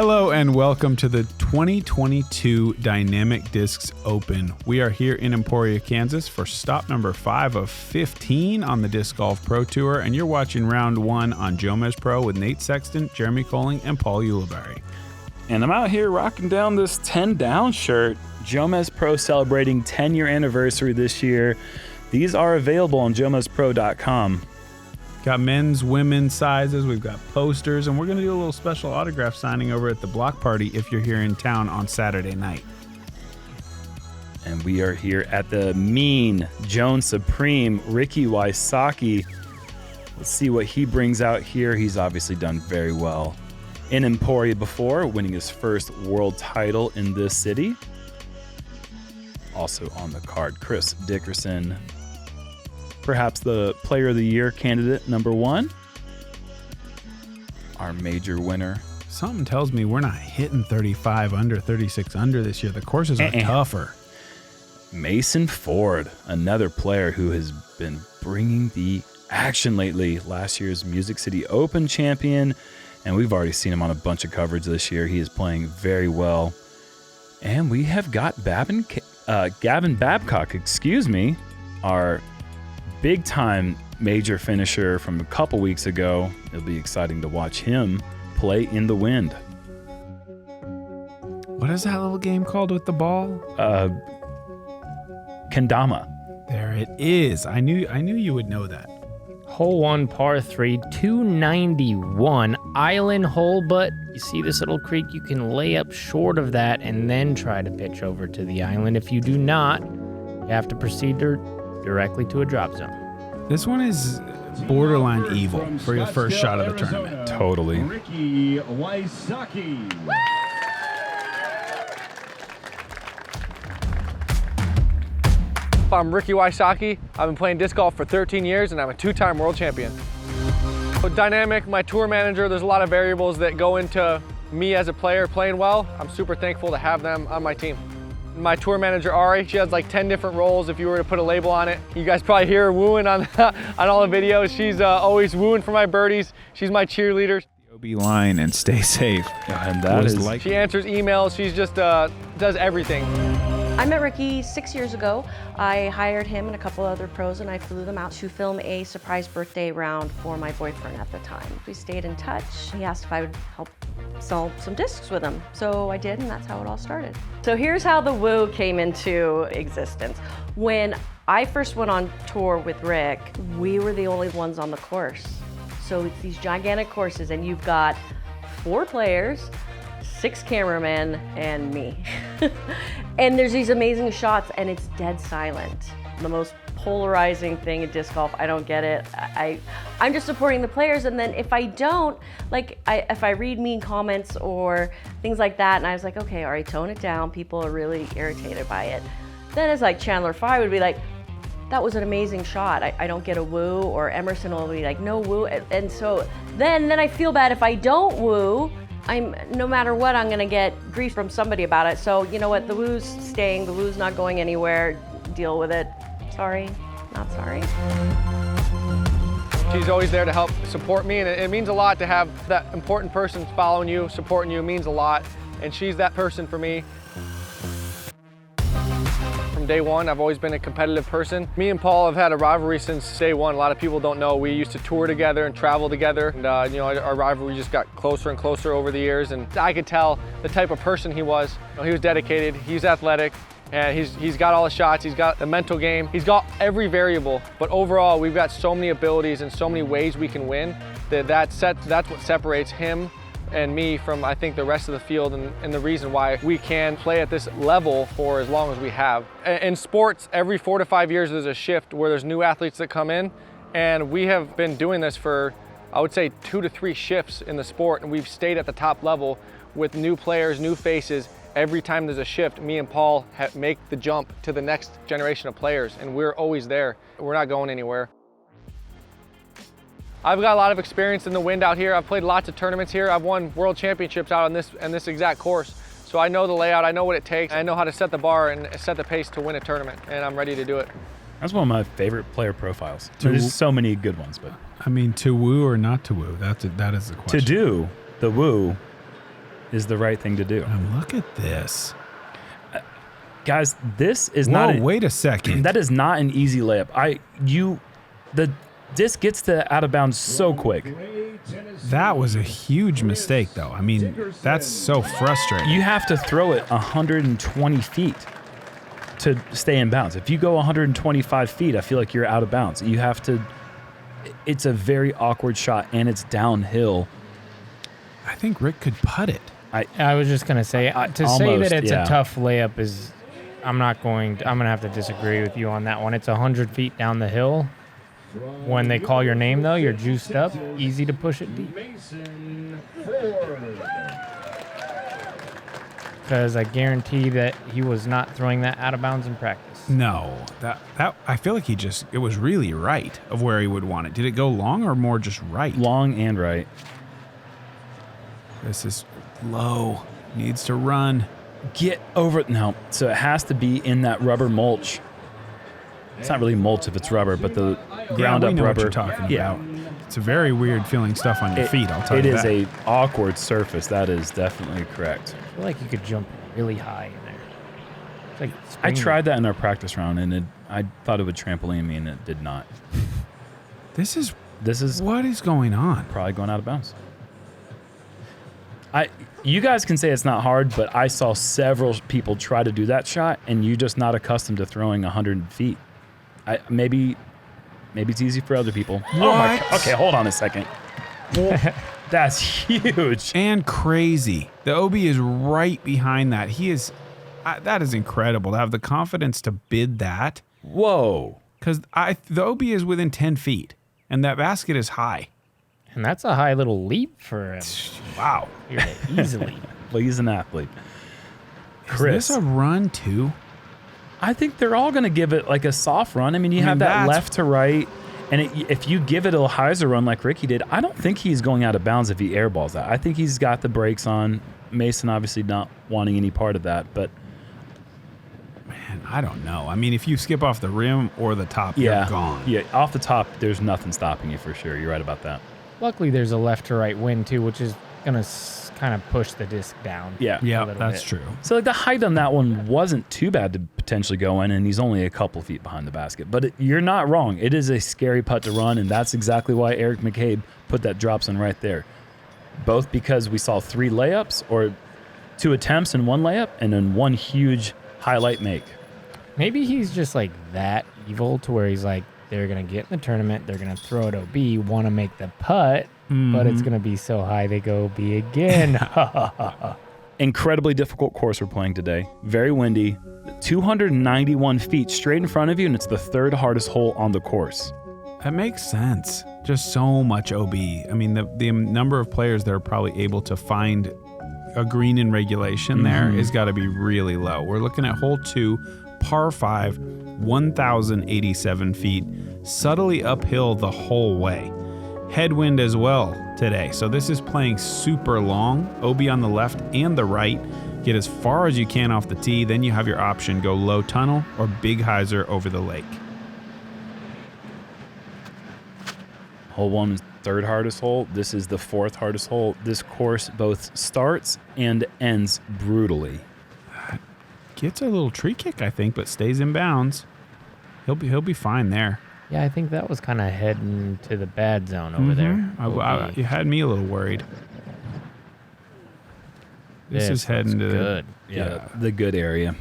Hello and welcome to the 2022 Dynamic Discs Open. We are here in Emporia, Kansas for stop number 5 of 15 on the Disc Golf Pro Tour, and you're watching round 1 on JomezPro with Nate Sexton, Jeremy Koling, and Paul Ulibarri. And I'm out here rocking down this 10 down shirt. JomezPro celebrating 10-year anniversary this year. These are available on JomezPro.com. Got men's, women's sizes, we've got posters, and we're going to do a little special autograph signing over at the block party if you're here in town on Saturday night. And we are here at the Mean Joan Supreme, Ricky Wysocki. Let's see what he brings out here. He's obviously done very well in Emporia before, winning his first world title in this city. Also on the card, Chris Dickerson, perhaps the Player of the Year candidate number 1. Our major winner. Something tells me we're not hitting 35 under, 36 under this year. The courses are tougher. Mason Ford, another player who has been bringing the action lately. Last year's Music City Open champion, and we've already seen him on a bunch of coverage this year. He is playing very well. And we have got Gavin Babcock, our big-time major finisher from a couple weeks ago. It'll be exciting to watch him play in the wind. What is that little game called with the ball? Kendama. There it is. I knew you would know that. Hole 1, par 3, 291, island hole, but you see this little creek, you can lay up short of that and then try to pitch over to the island. If you do not, you have to proceed directly to a drop zone. This one is borderline evil for your first shot of the tournament. Totally. Ricky Wysocki. I'm Ricky Wysocki. I've been playing disc golf for 13 years and I'm a 2-time world champion. With Dynamic, my tour manager, there's a lot of variables that go into me as a player playing well. I'm super thankful to have them on my team. My tour manager, Ari, she has like 10 different roles if you were to put a label on it. You guys probably hear her wooing on all the videos. She's always wooing for my birdies. She's my cheerleader. Be line and stay safe. And that is like she answers emails. She's just does everything. I met Ricky 6 years ago. I hired him and a couple other pros and I flew them out to film a surprise birthday round for my boyfriend at the time. We stayed in touch. He asked if I would help sell some discs with him. So I did, and that's how it all started. So here's how the woo came into existence. When I first went on tour with Rick, we were the only ones on the course. So it's these gigantic courses and you've got 4 players, 6 cameramen, and me. And there's these amazing shots and it's dead silent. The most polarizing thing in disc golf, I don't get it. I'm just supporting the players, and then if I don't, if I read mean comments or things like that, and I was like, okay, all right, tone it down, people are really irritated by it. Then it's like Chandler Fry would be like, that was an amazing shot, I don't get a woo, or Emerson will be like, no woo, and so then I feel bad if I don't woo. No matter what, I'm gonna get grief from somebody about it. So you know what, the woo's staying, the woo's not going anywhere, deal with it. Sorry, not sorry. She's always there to help support me, and it means a lot to have that important person following you, supporting you, means a lot. And she's that person for me. From day one, I've always been a competitive person. Me and Paul have had a rivalry since day one. A lot of people don't know. We used to tour together and travel together. And our rivalry just got closer and closer over the years. And I could tell the type of person he was. He was dedicated, he's athletic, and he's got all the shots, he's got the mental game, he's got every variable. But overall, we've got so many abilities and so many ways we can win that's what separates him and me from, I think, the rest of the field, and the reason why we can play at this level for as long as we have. In sports, every 4 to 5 years there's a shift where there's new athletes that come in, and we have been doing this for, I would say, 2 to 3 shifts in the sport, and we've stayed at the top level with new players, new faces. Every time there's a shift, me and Paul make the jump to the next generation of players, and we're always there. We're not going anywhere. I've got a lot of experience in the wind out here. I've played lots of tournaments here. I've won world championships out on this exact course. So I know the layout, I know what it takes. I know how to set the bar and set the pace to win a tournament, and I'm ready to do it. That's one of my favorite player profiles. There's so many good ones, but I mean, to woo or not to woo? That is the question. To do the woo, is the right thing to do. Look at this. Guys, this is Whoa, not wait a second. That is not an easy layup. The disc gets to out of bounds so quick. That was a huge mistake, though. I mean, that's so frustrating. You have to throw it 120 feet to stay in bounds. If you go 125 feet, I feel like you're out of bounds. You have to. It's a very awkward shot, and it's downhill. I think Rick could putt it. I was just gonna say say almost, that it's yeah. a tough layup is. I'm gonna have to disagree with you on that one. It's 100 feet down the hill. When they call your name, though, you're juiced up. Easy to push it deep. Because I guarantee that he was not throwing that out of bounds in practice. No, that I feel like it was really right of where he would want it. Did it go long or more just right? Long and right. This is low. Needs to run. Get over it. No. So it has to be in that rubber mulch. It's not really mulch if it's rubber, but the ground we up know rubber. what you're talking yeah. about. It's a very weird feeling stuff on your feet, I'll tell you that. It is a awkward surface. That is definitely correct. I feel like you could jump really high in there. It's like I spring- tried that in our practice round, and I thought it would trampoline me, and it did not. This is What is going on? probably going out of bounds. You guys can say it's not hard, but I saw several people try to do that shot, and you're just not accustomed to throwing 100 feet. Maybe it's easy for other people. Oh my! Okay, hold on a second. That's huge. And crazy. The OB is right behind that. That is incredible to have the confidence to bid that. Whoa. Because the OB is within 10 feet, and that basket is high. And that's a high little leap for him. Wow. Easily. Well, he's an athlete. Chris. Is this a run, too? I think they're all going to give it like a soft run. I mean, you have that left to right, and if you give it a Heiser run like Ricky did, I don't think he's going out of bounds if he airballs that. I think he's got the brakes on. Mason obviously not wanting any part of that, but... Man, I don't know. I mean, if you skip off the rim or the top, you're gone. Yeah, off the top, there's nothing stopping you for sure. You're right about that. Luckily, there's a left to right wind, too, which is going to kind of push the disc down. Yeah, that's true. So like the height on that one wasn't too bad to potentially go in, and he's only a couple feet behind the basket. But you're not wrong. It is a scary putt to run, and that's exactly why Eric McCabe put that drop zone right there. Both because we saw 3 layups, or 2 attempts and 1 layup, and then 1 huge highlight make. Maybe he's just like that evil to where he's like, they're going to get in the tournament, they're going to throw it OB, want to make the putt, but it's going to be so high they go OB again. Incredibly difficult course we're playing today. Very windy. 291 feet straight in front of you, and it's the 3rd hardest hole on the course. That makes sense. Just so much OB. I mean, the number of players that are probably able to find a green in regulation there has got to be really low. We're looking at hole 2, par 5, 1,087 feet, subtly uphill the whole way. Headwind as well today. So this is playing super long, OB on the left and the right. Get as far as you can off the tee, then you have your option, go low tunnel or big hyzer over the lake. Hole 1 is 3rd hardest hole. This is the 4th hardest hole. This course both starts and ends brutally. Gets a little tree kick, I think, but stays in bounds. He'll be fine there. Yeah, I think that was kind of heading to the bad zone over there. You had me a little worried. This is heading to good. Yeah, the good area.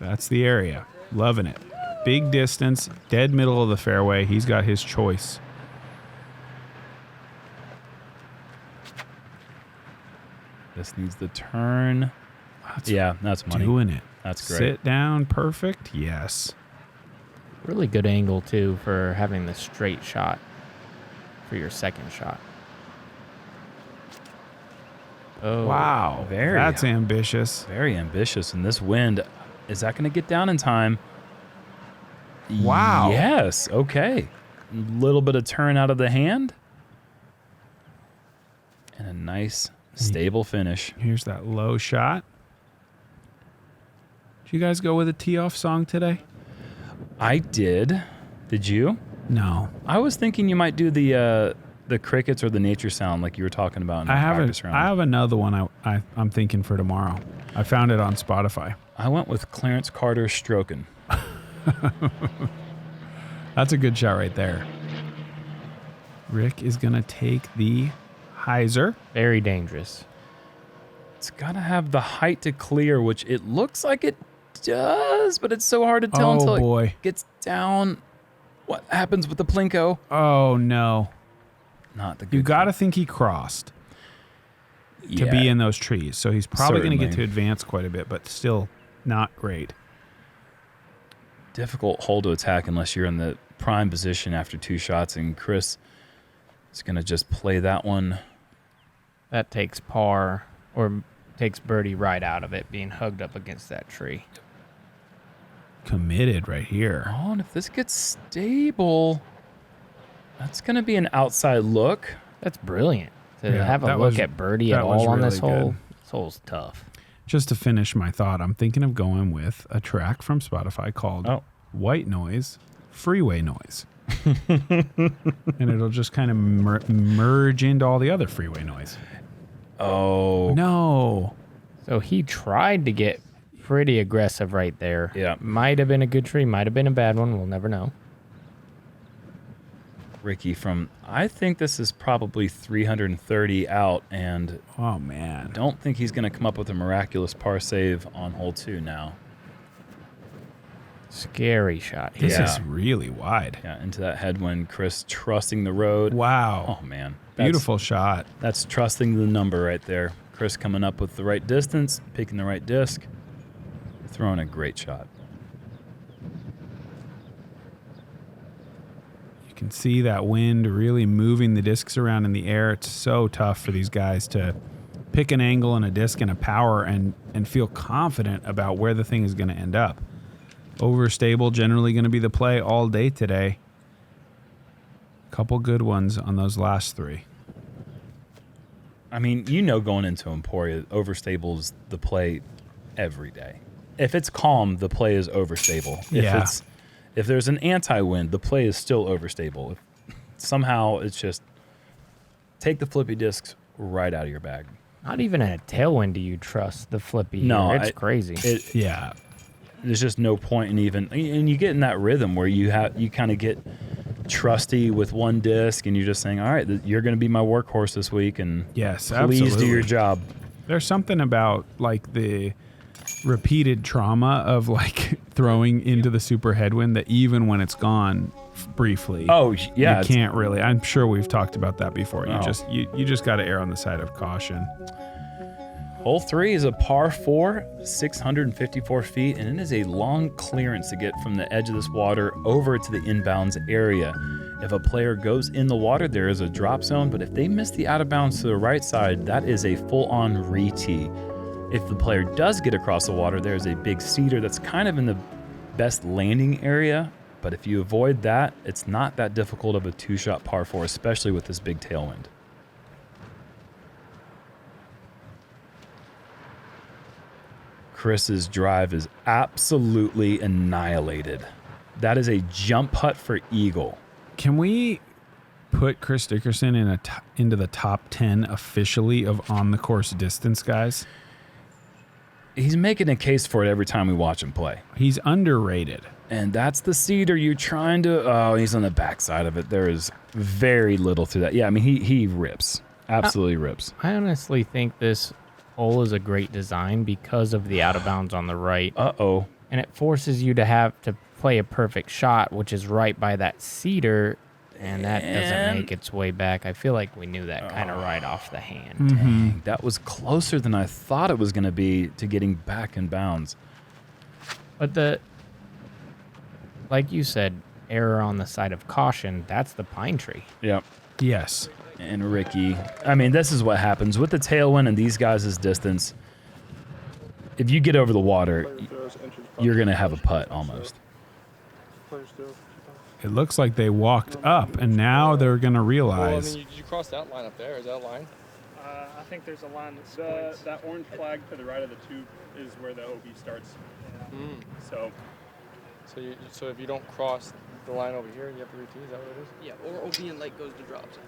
That's the area. Loving it. Big distance, dead middle of the fairway. He's got his choice. This needs the turn. That's money. Doing it. That's great. Sit down, perfect. Yes. Really good angle, too, for having the straight shot for your second shot. Oh, Wow. That's ambitious. Very ambitious. And this wind, is that going to get down in time? Wow. Yes. Okay. A little bit of turn out of the hand. And a nice, stable finish. Here's that low shot. Did you guys go with a tee-off song today? I did. Did you? No. I was thinking you might do the the crickets or the nature sound like you were talking about in the practice round? I have another one I'm thinking for tomorrow. I found it on Spotify. I went with Clarence Carter stroking. That's a good shot right there. Rick is going to take the hyzer. Very dangerous. It's got to have the height to clear, which it looks like it does, but it's so hard to tell until it gets down. What happens with the Plinko? Oh, no. Not the good You got to think he crossed to be in those trees. So he's probably going to get to advance quite a bit, but still not great. Difficult hole to attack unless you're in the prime position after 2 shots, and Chris is going to just play that one. That takes par or takes birdie right out of it, being hugged up against that tree. Committed right here. Oh, and if this gets stable, that's going to be an outside look. That's brilliant. To have a look at birdie at all on this hole. This hole's tough. Just to finish my thought, I'm thinking of going with a track from Spotify called White Noise, Freeway Noise. And it'll just kind of merge into all the other freeway noise. Oh. No. So he tried to get pretty aggressive right there. Yeah. Might have been a good tree, might have been a bad one. We'll never know. Ricky I think this is probably 330 out, and oh man, don't think he's going to come up with a miraculous par save on hole 2 now. Scary shot. This is really wide. Yeah, into that headwind. Chris trusting the road. Wow. Oh man, beautiful shot. That's trusting the number right there. Chris coming up with the right distance, picking the right disc, throwing a great shot. You can see that wind really moving the discs around in the air. It's so tough for these guys to pick an angle and a disc and a power and feel confident about where the thing is going to end up. Overstable generally going to be the play all day today. Couple good ones on those last 3. I mean, going into Emporia, overstable is the play every day. If it's calm, the play is overstable. If there's an anti-wind, the play is still overstable. If somehow it's just take the flippy discs right out of your bag. Not even a tailwind do you trust the flippy. No, it's crazy. There's just no point in even, and you get in that rhythm where you kind of get trusty with one disc, and you're just saying, all right, you're going to be my workhorse this week, and yes, please absolutely. do your job. There's something about like the repeated trauma of like throwing into the super headwind that even when it's gone briefly, you can't really. I'm sure we've talked about that before. You just got to err on the side of caution. Hole 3 is a par 4, 654 feet, and it is a long clearance to get from the edge of this water over to the inbounds area. If a player goes in the water, there is a drop zone, but if they miss the out of bounds to the right side, that is a full-on re-tee. If the player does get across the water, there's a big cedar that's kind of in the best landing area, but if you avoid that, it's not that difficult of a 2-shot par 4, especially with this big tailwind. Chris's drive is absolutely annihilated. That is a jump putt for eagle. Can we put Chris Dickerson into the top 10 officially of on-the-course distance guys? He's making a case for it every time we watch him play. He's underrated. And that's the cedar you're trying to... Oh, he's on the backside of it. There is very little through that. Yeah, I mean, he rips. Absolutely rips. I honestly think this hole is a great design because of the out of bounds on the right. Uh-oh. And it forces you to have to play a perfect shot, which is right by that cedar, and that doesn't make its way back. I feel like we knew that kind of right off the hand. Mm-hmm. Dang, that was closer than I thought it was going to be to getting back in bounds. But like you said, error on the side of caution, that's the pine tree. Yep. Yes. And Ricky, I mean, this is what happens with the tailwind and these guys' distance. If you get over the water, you're going to have a putt almost. It looks like they walked up, and now they're going to realize. Well, did you cross that line up there? Is that a line? I think there's a line that's that orange flag to the right of the tube is where the OB starts. So if you don't cross the line over here, you have to re-tee. Is that what it is? Yeah, or OB and light goes to drops.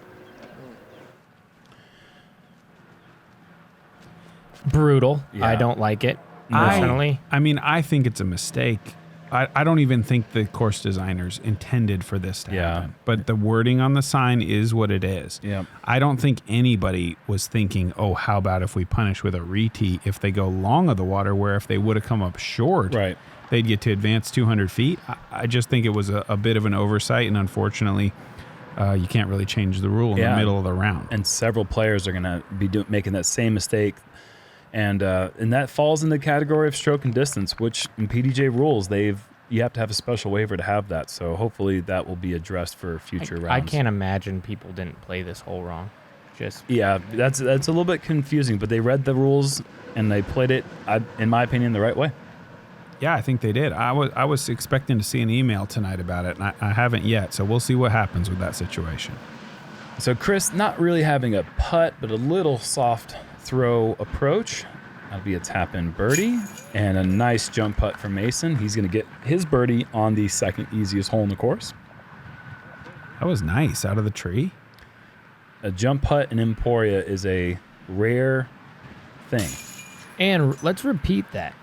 Brutal. Yeah. I don't like it, No. personally. I mean, I think it's a mistake. I don't even think the course designers intended for this to happen. But the wording on the sign is what it is. Yeah. I don't think anybody was thinking, oh, how about if we punish with a re-tee if they go long of the water, where if they would have come up short, Right. they'd get to advance 200 feet. I just think it was a bit of an oversight, and unfortunately, you can't really change the rule in the middle of the round. And several players are going to be making that same mistake. And that falls in the category of stroke and distance, which in PDJ rules, you have to have a special waiver to have that. So hopefully that will be addressed for future rounds. I can't imagine people didn't play this hole wrong. Yeah, that's a little bit confusing, but they read the rules and they played it, in my opinion, the right way. Yeah, I think they did. I was expecting to see an email tonight about it, and I haven't yet. So we'll see what happens with that situation. So Chris, not really having a putt, but a little soft throw approach. That'll be a tap-in birdie. And a nice jump putt from Mason. He's going to get his birdie on the second easiest hole in the course. That was nice, out of the tree. A jump putt in Emporia is a rare thing. And let's repeat that.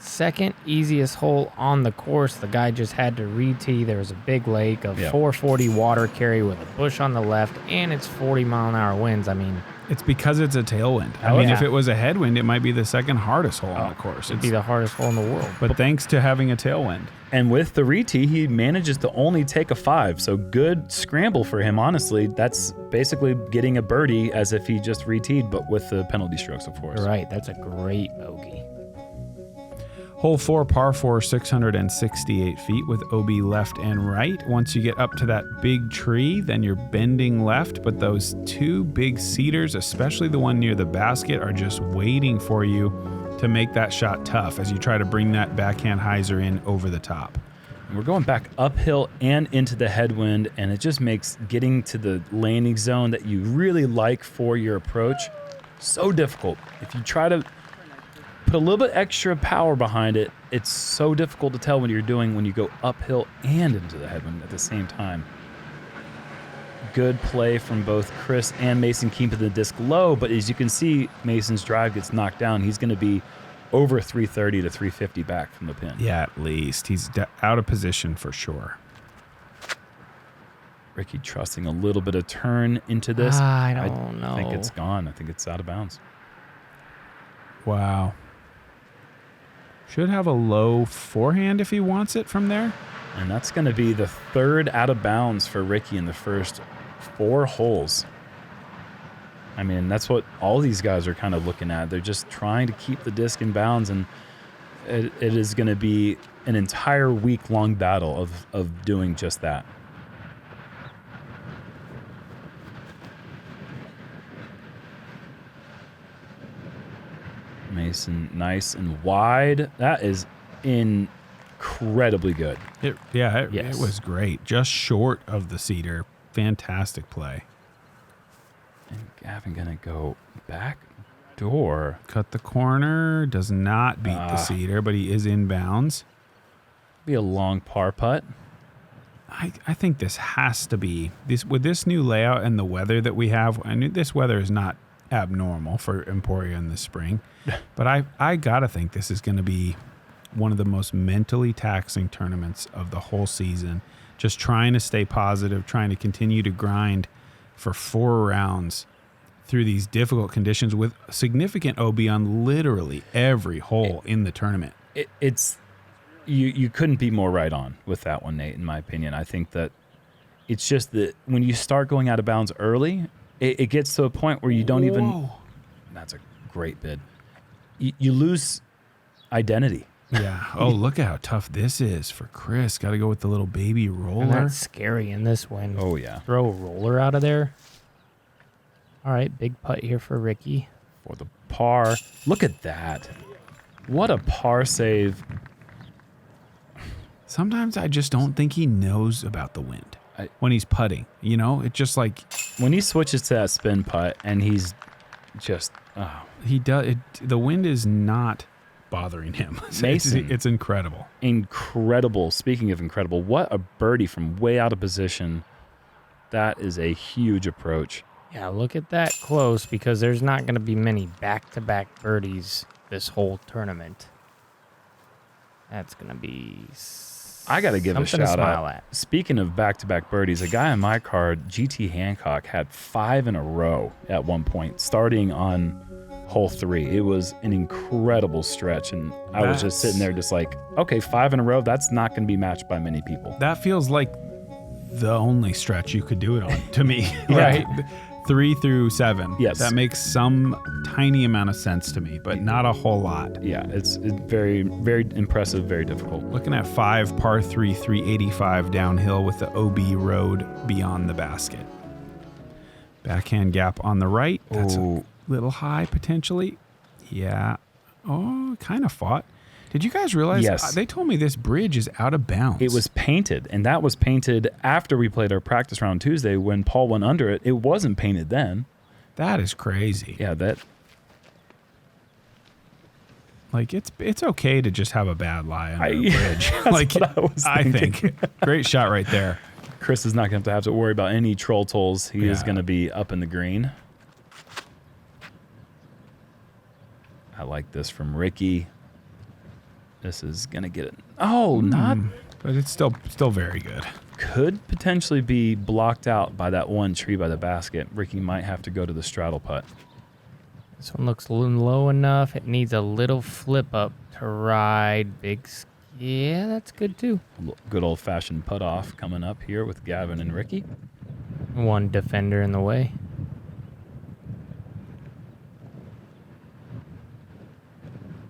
Second easiest hole on the course. The guy just had to re-tee. There was a big lake of 440 water carry with a bush on the left, and it's 40-mile-an-hour winds. I mean, it's because it's a tailwind. I mean, if it was a headwind, it might be the second hardest hole on the course. It'd be the hardest hole in the world. But thanks to having a tailwind. And with the re-tee, he manages to only take a 5. So good scramble for him, honestly. That's basically getting a birdie as if he just re-teed, but with the penalty strokes, of course. Right. That's a great bogey. Hole 4, par 4, 668 feet with OB left and right. Once you get up to that big tree, then you're bending left, but those two big cedars, especially the one near the basket, are just waiting for you to make that shot tough as you try to bring that backhand hyzer in over the top. We're going back uphill and into the headwind, and it just makes getting to the landing zone that you really like for your approach so difficult. If you try to put a little bit extra power behind it, it's so difficult to tell when you go uphill and into the headwind at the same time. Good play from both Chris and Mason keeping the disc low, but as you can see, Mason's drive gets knocked down. He's going to be over 330 to 350 back from the pin. Yeah, at least. He's out of position for sure. Ricky trusting a little bit of turn into this. I don't know. I think it's gone. I think it's out of bounds. Wow. Should have a low forehand if he wants it from there. And that's going to be the third out of bounds for Ricky in the first 4 holes. I mean, that's what all these guys are kind of looking at. They're just trying to keep the disc in bounds, and it is going to be an entire week-long battle of doing just that. Mason, nice and wide. That is incredibly good. It was great. Just short of the cedar. Fantastic play. And Gavin gonna go back door. Cut the corner. Does not beat the cedar, but he is in bounds. Be a long par putt. I think this has to be with this new layout and the weather that we have. I mean, this weather is not abnormal for Emporia in the spring, but I gotta think this is going to be one of the most mentally taxing tournaments of the whole season. Just trying to stay positive, trying to continue to grind for 4 rounds through these difficult conditions with significant OB on literally every hole in the tournament. It's you couldn't be more right on with that one, Nate, in my opinion. I think that it's just that when you start going out of bounds early, it gets to a point where you don't even. That's a great bid. You lose identity. Yeah. Oh, look at how tough this is for Chris. Got to go with the little baby roller. And that's scary in this wind. Oh, yeah. Throw a roller out of there. All right, big putt here for Ricky. For the par. Look at that. What a par save. Sometimes I just don't think he knows about the wind when he's putting. You know, it's just like when he switches to that spin putt and he's just he does it. The wind is not bothering him. Mason, it's incredible. Incredible. Speaking of incredible, what a birdie from way out of position. That is a huge approach. Yeah, look at that close because there's not going to be many back-to-back birdies this whole tournament. That's going to be I got to give a something to shout smile out. at. Speaking of back-to-back birdies, a guy on my card, GT Hancock, had 5 in a row at one point, starting on hole 3. It was an incredible stretch, and I was just sitting there just like, okay, 5 in a row, that's not going to be matched by many people. That feels like the only stretch you could do it on to me. Right. 3 through 7. Yes. That makes some tiny amount of sense to me, but not a whole lot. Yeah, it's very, very impressive, very difficult. Looking at 5 par 3, 385 downhill with the OB road beyond the basket. Backhand gap on the right. That's a little high potentially. Yeah. Oh, kind of fought. Did you guys realize? Yes. They told me this bridge is out of bounds. It was painted, and that was painted after we played our practice round Tuesday when Paul went under it. It wasn't painted then. That is crazy. Yeah, that. Like it's okay to just have a bad lie under a bridge. That's Like what I was I thinking. think. Great shot right there. Chris is not going to have to worry about any troll tolls. He is going to be up in the green. I like this from Ricky. This is going to get it. Oh, not. But it's still very good. Could potentially be blocked out by that one tree by the basket. Ricky might have to go to the straddle putt. This one looks low enough. It needs a little flip up to ride. Yeah, that's good too. Good old-fashioned putt off coming up here with Gavin and Ricky. One defender in the way.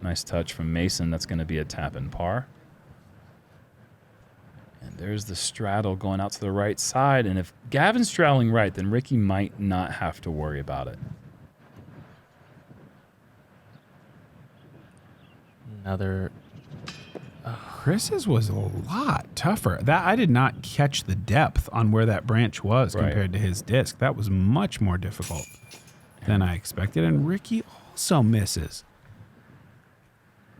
Nice touch from Mason. That's going to be a tap and par. And there's the straddle going out to the right side. And if Gavin's straddling right, then Ricky might not have to worry about it. Another. Chris's was a lot tougher. That I did not catch the depth on where that branch was compared to his disc. That was much more difficult than I expected. And Ricky also misses.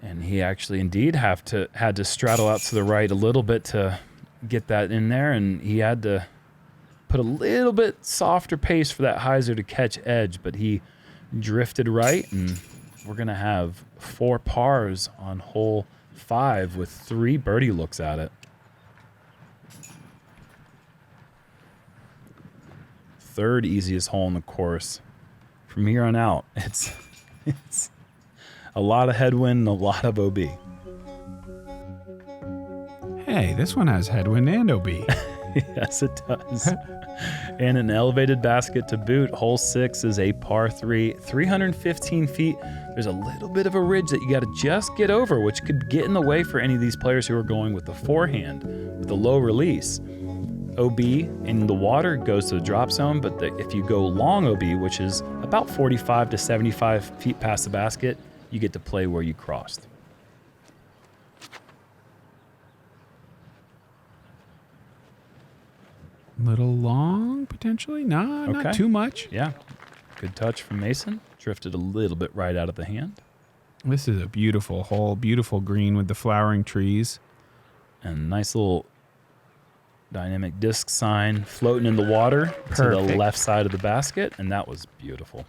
And he actually indeed had to straddle out to the right a little bit to get that in there. And he had to put a little bit softer pace for that hyzer to catch edge. But he drifted right, and we're going to have 4 pars on hole 5 with 3 birdie looks at it. Third easiest hole in the course. From here on out, it's a lot of headwind and a lot of OB. Hey, this one has headwind and OB. Yes, it does. And an elevated basket to boot. Hole 6 is a par 3, 315 feet. There's a little bit of a ridge that you got to just get over, which could get in the way for any of these players who are going with the forehand, with the low release. OB in the water goes to the drop zone, but if you go long OB, which is about 45 to 75 feet past the basket, you get to play where you crossed. Little long, potentially? Nah, not too much. Yeah. Good touch from Mason. Drifted a little bit right out of the hand. This is a beautiful hole, beautiful green with the flowering trees. And nice little dynamic disc sign floating in the water to the left side of the basket, and that was beautiful.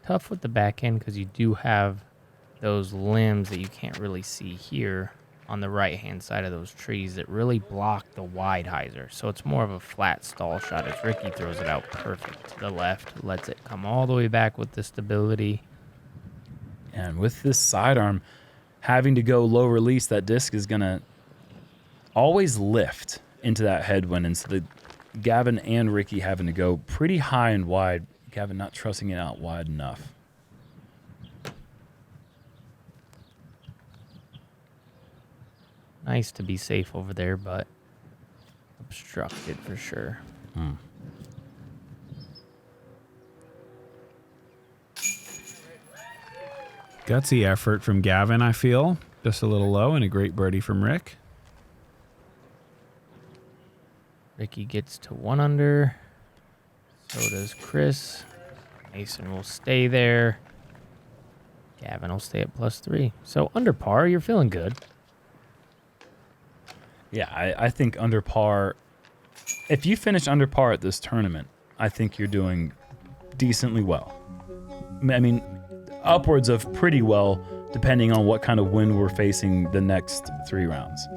Tough with the back end because you do have those limbs that you can't really see here on the right-hand side of those trees that really block the wide hyzer. So it's more of a flat stall shot as Ricky throws it out perfect to the left, lets it come all the way back with the stability. And with this sidearm, having to go low release, that disc is going to always lift into that headwind. And so Gavin and Ricky having to go pretty high and wide. Gavin not trusting it out wide enough. Nice to be safe over there, but obstructed for sure. Gutsy effort from Gavin, I feel. Just a little low, and a great birdie from Rick. Ricky gets to 1 under. So does Chris. Mason will stay there. Gavin will stay at +3. So under par, you're feeling good. Yeah, I think under par, if you finish under par at this tournament, I think you're doing decently well. I mean, upwards of pretty well, depending on what kind of wind we're facing the next 3 rounds.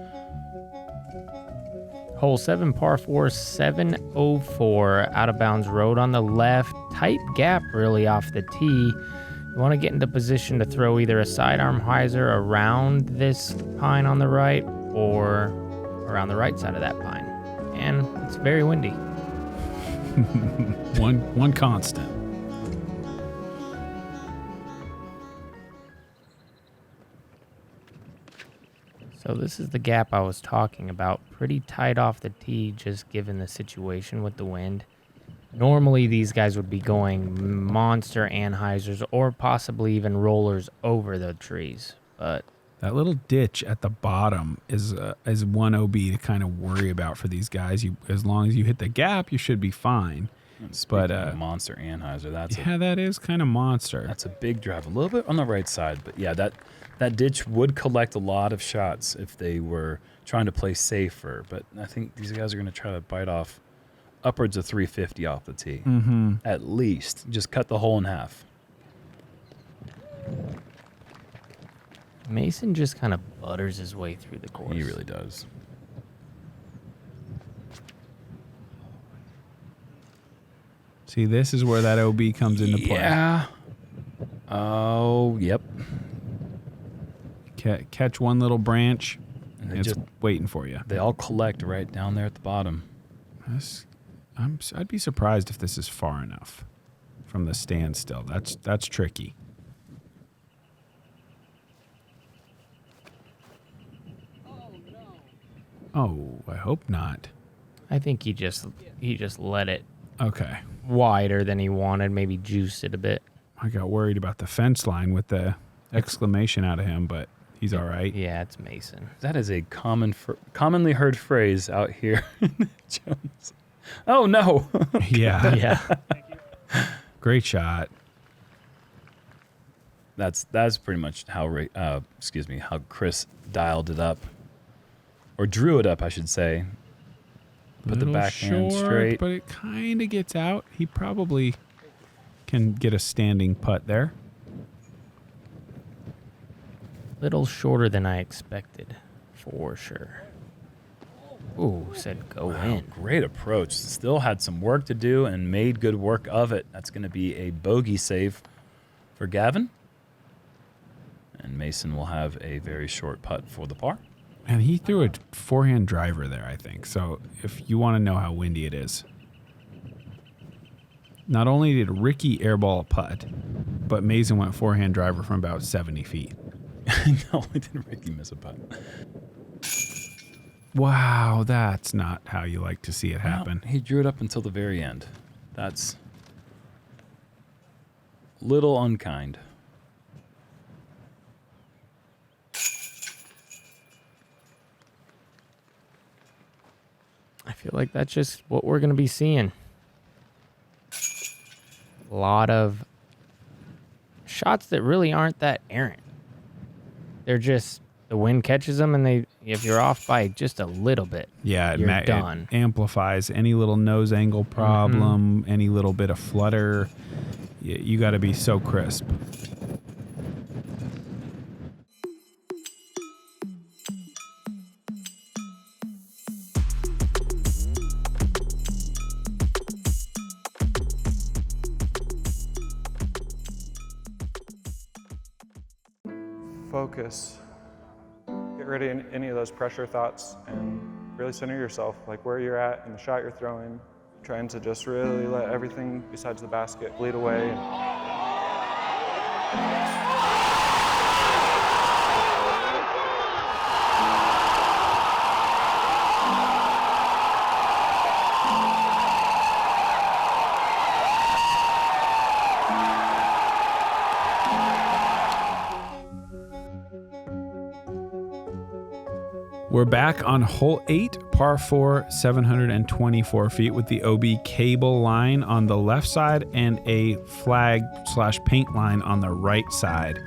Hole 7, par 4, 704, out of bounds road on the left. Tight gap really off the tee. You want to get into position to throw either a sidearm hyzer around this pine on the right or around the right side of that pine. And it's very windy. One constant. So this is the gap I was talking about. Pretty tight off the tee, just given the situation with the wind. Normally, these guys would be going monster anhyzers or possibly even rollers over the trees. But that little ditch at the bottom is one OB to kind of worry about for these guys. As long as you hit the gap, you should be fine. But monster anhyzer, that is kind of monster. That's a big drive, a little bit on the right side, but yeah, that ditch would collect a lot of shots if they were trying to play safer. But I think these guys are going to try to bite off upwards of 350 off the tee, at least. Just cut the hole in half. Mason just kind of butters his way through the course. He really does. See, this is where that OB comes into play. Yeah. Oh, yep. Catch one little branch, and it's just waiting for you. They all collect right down there at the bottom. I'd be surprised if this is far enough from the standstill. That's tricky. Oh, I hope not. I think he just let it Okay. wider than he wanted, maybe juice it a bit. I got worried about the fence line with the exclamation out of him, but he's all right. Yeah, it's Mason. That is a commonly heard phrase out here. Jones. Oh, no. Yeah. Yeah. Great shot. That's pretty much how how Chris dialed it up, or drew it up, I should say. Put the backhand straight, but it kind of gets out. He probably can get a standing putt there. Little shorter than I expected, for sure. Ooh, said go in. Great approach. Still had some work to do and made good work of it. That's going to be a bogey save for Gavin. And Mason will have a very short putt for the par. And he threw a forehand driver there, I think. So if you want to know how windy it is. Not only did Ricky airball a putt, but Mason went forehand driver from about 70 feet. Not only did Ricky miss a putt. Wow, that's not how you like to see it happen. Well, he drew it up until the very end. That's a little unkind. I feel like that's just what we're going to be seeing. A lot of shots that really aren't that errant. They're just, the wind catches them, and if you're off by just a little bit, yeah, you're done. It amplifies any little nose angle problem, any little bit of flutter. You got to be so crisp. Focus. Get rid of any of those pressure thoughts and really center yourself, like where you're at and the shot you're throwing. Trying to just really let everything besides the basket bleed away. We're back on hole 8, par 4, 724 feet with the OB cable line on the left side and a flag/paint line on the right side.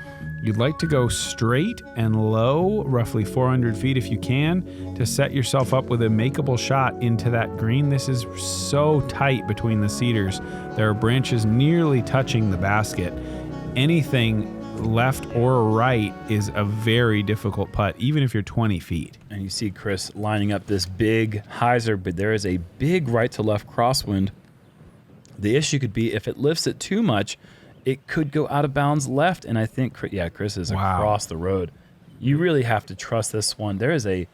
You'd like to go straight and low, roughly 400 feet if you can, to set yourself up with a makeable shot into that green. This is so tight between the cedars. There are branches nearly touching the basket. Anything left or right is a very difficult putt, even if you're 20 feet. And you see Chris lining up this big hyzer, but there is a big right to left crosswind. The issue could be if it lifts it too much, it could go out of bounds left. And I think, Chris is across the road. You really have to trust this one. There is a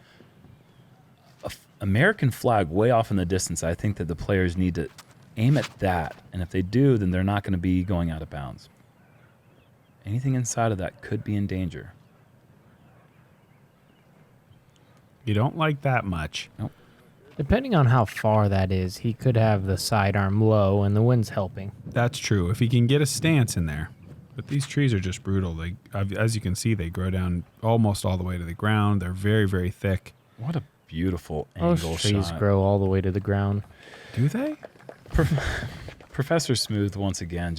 American flag way off in the distance. I think that the players need to aim at that. And if they do, then they're not going to be going out of bounds. Anything inside of that could be in danger. You don't like that much. Nope. Depending on how far that is, he could have the sidearm low and the wind's helping. That's true. If he can get a stance in there. But these trees are just brutal. They, as you can see, they grow down almost all the way to the ground. They're very, very thick. What a beautiful angle Those trees shot. grow all the way to the ground. Do they? Professor Smooth, once again,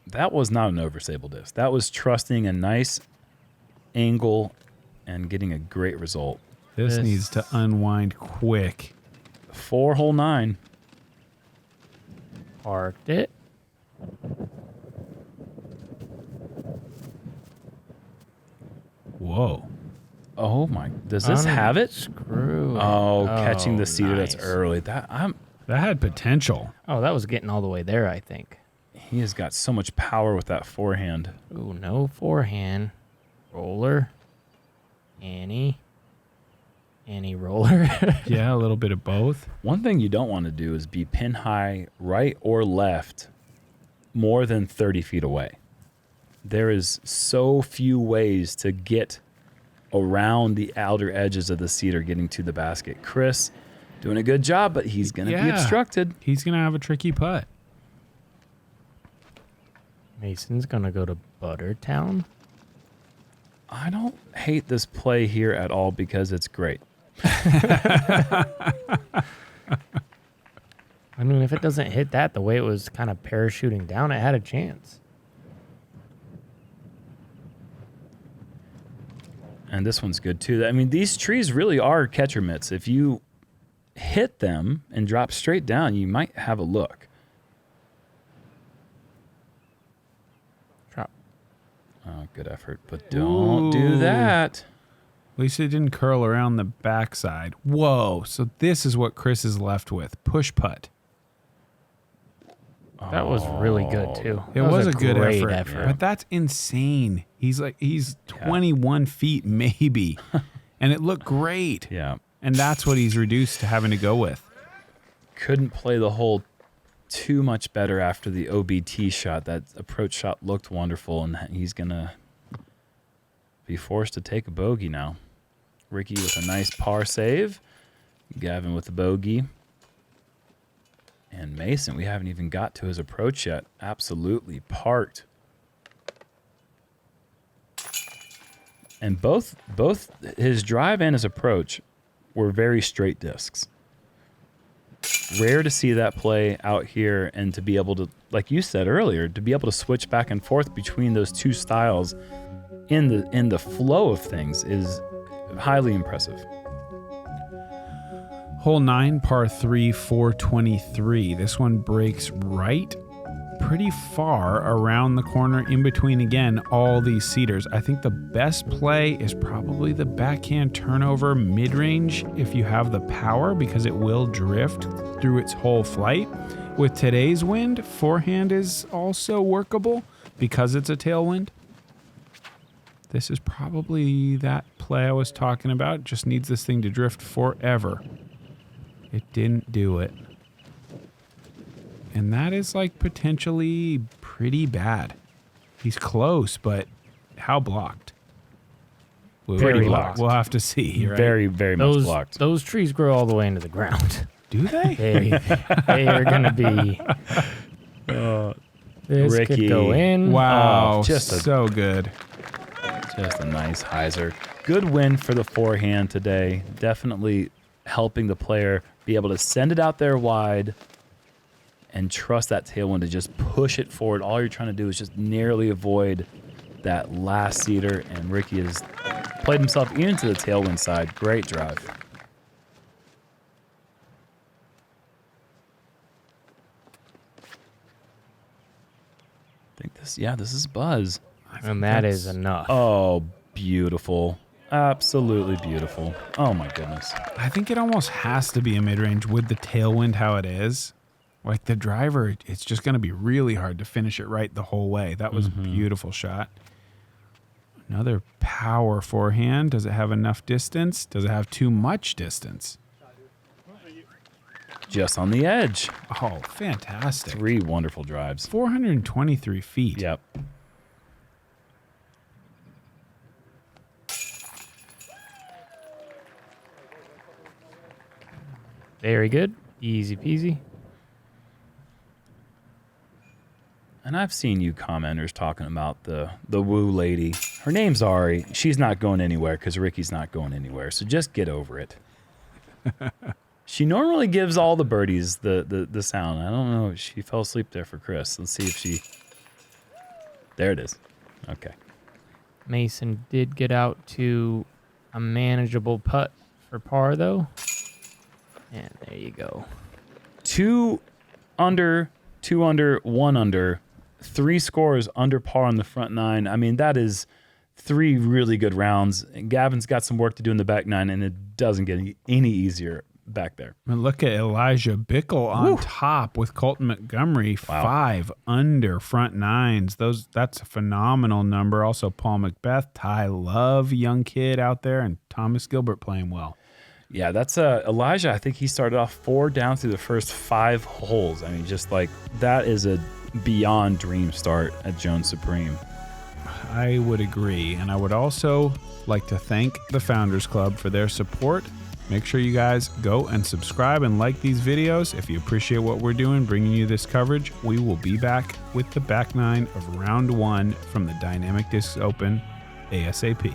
that was not an overstable disc. That was trusting a nice angle and getting a great result. This needs to unwind quick. 4-hole 9. Parked it. Whoa. Oh my! Does this have it? Screw it. Oh, catching the cedar. nice. That's early. That had potential. Oh, that was getting all the way there, I think. He has got so much power with that forehand. Ooh, no forehand. Roller. Annie roller. Yeah, a little bit of both. One thing you don't want to do is be pin high right or left more than 30 feet away. There is so few ways to get around the outer edges of the cedar getting to the basket. Chris doing a good job, but he's going to be obstructed. He's going to have a tricky putt. Mason's going to go to Buttertown. I don't hate this play here at all because it's great. I mean, if it doesn't hit that the way it was kind of parachuting down, it had a chance. And this one's good too. I mean, these trees really are catcher mitts. If you hit them and drop straight down, you might have a look. Drop. Oh, good effort. But don't do that. At least it didn't curl around the backside. Whoa. So this is what Chris is left with. Push putt. That was really good too. It was a good great effort. But that's insane. He's 21 feet maybe. And it looked great. Yeah. And that's what he's reduced to having to go with. Couldn't play the hole too much better after the OBT shot. That approach shot looked wonderful, and he's going to be forced to take a bogey now. Ricky with a nice par save. Gavin with the bogey. And Mason, we haven't even got to his approach yet. Absolutely parked. And both his drive and his approach were very straight discs. Rare to see that play out here, and to be able to, like you said earlier, to be able to switch back and forth between those two styles in the flow of things is highly impressive. Hole 9, par 3, 423. This one breaks right pretty far around the corner in between, again, all these cedars. I think the best play is probably the backhand turnover mid-range if you have the power, because it will drift through its whole flight. With today's wind, forehand is also workable because it's a tailwind. This is probably that play I was talking about. It just needs this thing to drift forever. It didn't do it. And that is like potentially pretty bad. He's close, but how blocked? Pretty blocked. We'll have to see. Right? Very, very much blocked. Those trees grow all the way into the ground. Do they? They are going to be... this Ricky. could go in. Wow, Oh, so good. Just a nice hyzer. Good win for the forehand today. Definitely helping the player be able to send it out there wide and trust that tailwind to just push it forward. All you're trying to do is just narrowly avoid that last seater, and Ricky has played himself into the tailwind side. Great drive. I think this is Buzz. And that is enough. Oh, beautiful. Absolutely beautiful. Oh my goodness. I think it almost has to be a mid-range with the tailwind how it is. Like the driver, it's just going to be really hard to finish it right the whole way. That was a beautiful shot. Another power forehand. Does it have enough distance? Does it have too much distance? Just on the edge. Oh, fantastic. 3 wonderful drives. 423 feet. Yep. Very good. Easy peasy. And I've seen you commenters talking about the woo lady. Her name's Ari. She's not going anywhere because Ricky's not going anywhere. So just get over it. She normally gives all the birdies the sound. I don't know. She fell asleep there for Chris. Let's see if she... There it is. Okay. Mason did get out to a manageable putt for par, though. And there you go. 2 under, 2 under, 1 under. 3 scores under par on the front 9. I mean, that is 3 really good rounds. And Gavin's got some work to do in the back 9, and it doesn't get any easier back there. And look at Elijah Bickle on top with Colton Montgomery. Wow. 5 under front 9s. That's a phenomenal number. Also, Paul Macbeth, Ty Love, young kid out there, and Thomas Gilbert playing well. Yeah, that's Elijah. I think he started off 4 down through the first 5 holes. I mean, just like that is a beyond dream start at Jones Supreme. I would agree. And I would also like to thank the Founders Club for their support. Make sure you guys go and subscribe and like these videos. If you appreciate what we're doing, bringing you this coverage, we will be back with the back 9 of round 1 from the Dynamic Discs Open ASAP.